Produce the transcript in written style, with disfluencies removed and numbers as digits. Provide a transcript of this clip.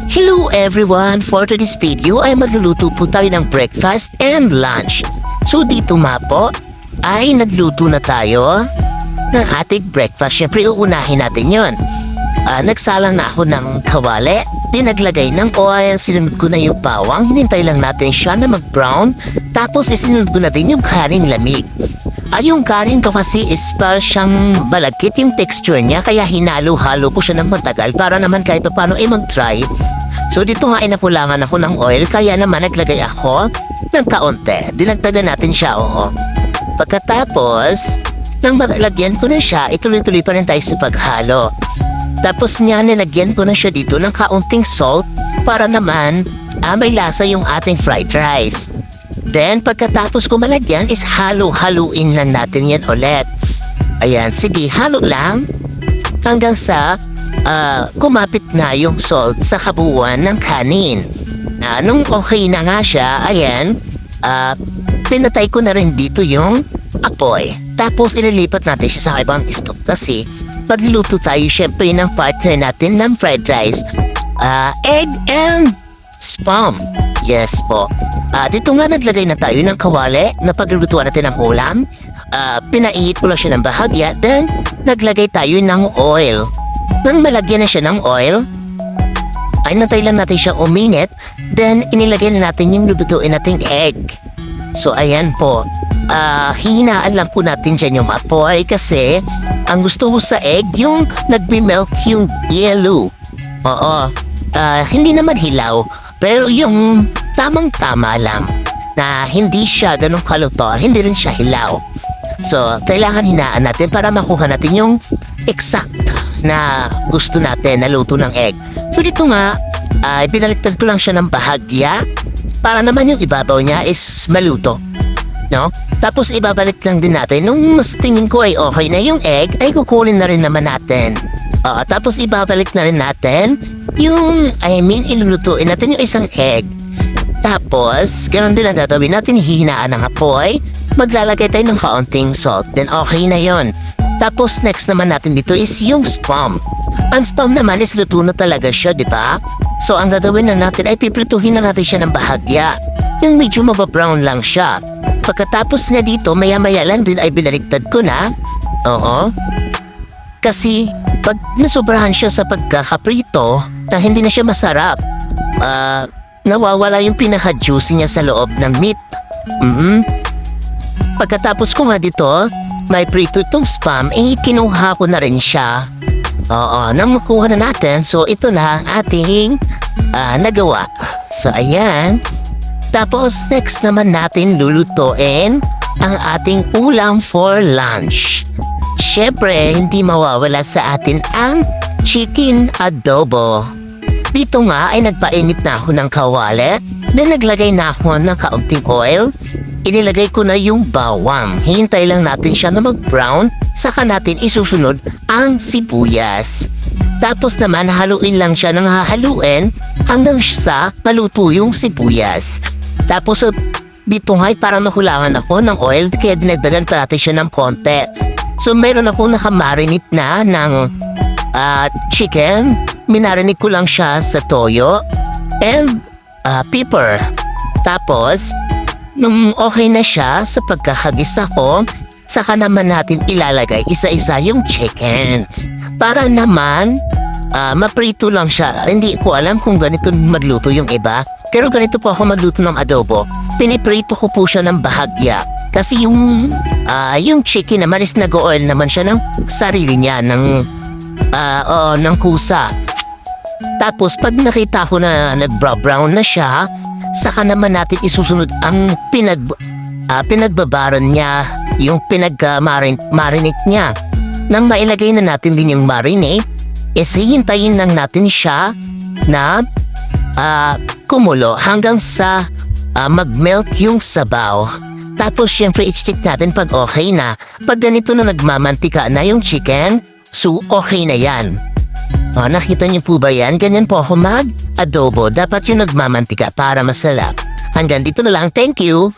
Hello everyone! For today's video ay magluluto po tayo ng breakfast and lunch. So dito nga po ay nagluto na tayo ng ating breakfast. Siyempre uunahin natin yon. Nagsalang na ako ng kawali, di naglagay ng oil, sinunod ko na yung bawang, hinintay lang natin siya na mag-brown, tapos isinunod ko na din yung kanin lamig. Yung kanin ko kasi is parang siyang balagkit yung texture niya, kaya hinalo-halo ko siya ng matagal para naman kahit paano ay mag-try. So dito nga ay nakulangan ako ng oil, kaya naman naglagay ako ng kaunti. Dinagdagan natin siya, oo. Pagkatapos, nang matalagyan ko na siya, ituloy-tuloy pa rin tayo sa paghalo. Tapos niya nilagyan ko na siya dito ng kaunting salt para naman may lasa yung ating fried rice. Then pagkatapos ko malagyan is halo-haluin lang natin yan ulit. Ayan, sige, halo lang hanggang sa kumapit na yung salt sa kabuuan ng kanin. Nung okay na nga siya, ayan, pinatay ko na rin dito yung apoy. Tapos ililipat natin siya sa ibang stove kasi magluluto tayo syempre ng partner natin ng fried rice, egg and spam. Yes po. Dito nga naglagay na tayo ng kawali na paglulutuan natin ng ulam. Pinaihit ko lang siya ng bahagya, then naglagay tayo ng oil. Nang malagyan na siya ng oil, ay nantay lang natin siya uminit, then inilagay na natin yung lulutuin nating egg. So ayan po, hinaan lang po natin dyan yung apoy kasi ang gusto ko sa egg yung nagme-melt yung yellow. Oo, hindi naman hilaw, pero yung tamang-tama lang na hindi siya ganun kaluto, hindi rin siya hilaw. So, kailangan hinaan natin para makuha natin yung exact na gusto natin na luto ng egg. So dito nga, pinaliktad ko lang siya ng bahagya para naman yung ibabaw niya is maluto. No? Tapos ibabalik lang din natin. Nung mas tingin ko ay okay na yung egg, ay kukunin na rin naman natin. Tapos ibabalik na rin natin yung, ilulutuin natin yung isang egg. Tapos, ganoon din ang gagawin natin, hihinaan ng apoy, maglalagay tayo ng kaunting salt, then okay na yon. Tapos next naman natin dito is yung spam. Ang spam naman is luto na talaga siya, di ba? So ang gagawin na natin ay piprituhin na natin siya ng bahagya. Yung medyo mababrown lang siya. Pagkatapos nga dito, maya-maya lang din ay binaligtad ko na. Oo. Kasi pag nasobrahan siya sa pagkakaprito, na hindi na siya masarap. Nawawala yung pinaka-juicy niya sa loob ng meat. Pagkatapos ko nga dito, may prito itong spam, kinuha ko na rin siya. Oo, nang makuha na natin, so ito na ang ating nagawa. So ayan. Tapos next naman natin lulutuin ang ating ulam for lunch. Syempre, hindi mawawala sa atin ang chicken adobo. Dito nga ay nagpainit na ako ng kawali, then naglagay na ako ng kaunting oil. Inilagay ko na yung bawang. Hintay lang natin siya na mag-brown, saka natin isusunod ang sibuyas. Tapos naman haluin lang siya ng hahaluin hanggang sa maluto yung sibuyas. Tapos dito nga ay parang nakulangan ako ng oil, kaya dinagdagan pa natin siya ng konti. So meron ako nakamarinate na ng chicken. Minarinig ko lang siya sa toyo and pepper. Tapos, nung okay na siya sa pagkakagisa ko, saka naman natin ilalagay isa-isa yung chicken. Para naman, maprito lang siya. Hindi ko alam kung ganito magluto yung iba. Pero ganito po ako magluto ng adobo. Piniprito ko po siya ng bahagya. Kasi yung chicken naman is nag-oil naman siya ng sarili niya, ng kusa. Tapos pag nakita ko na nag-brown na siya, saka naman natin isusunod ang pinagbabaran niya, yung marinate niya. Nang mailagay na natin din yung marinate, hihintayin lang natin siya na kumulo hanggang sa mag-melt yung sabaw. Tapos syempre i-check natin pag okay na. Pag ganito na nagmamantika na yung chicken, so okay na yan. Nakita niyo po ba yan? Ganyan po ako mag-adobo. Dapat yung nagmamantika para masarap. Hanggang dito na lang. Thank you!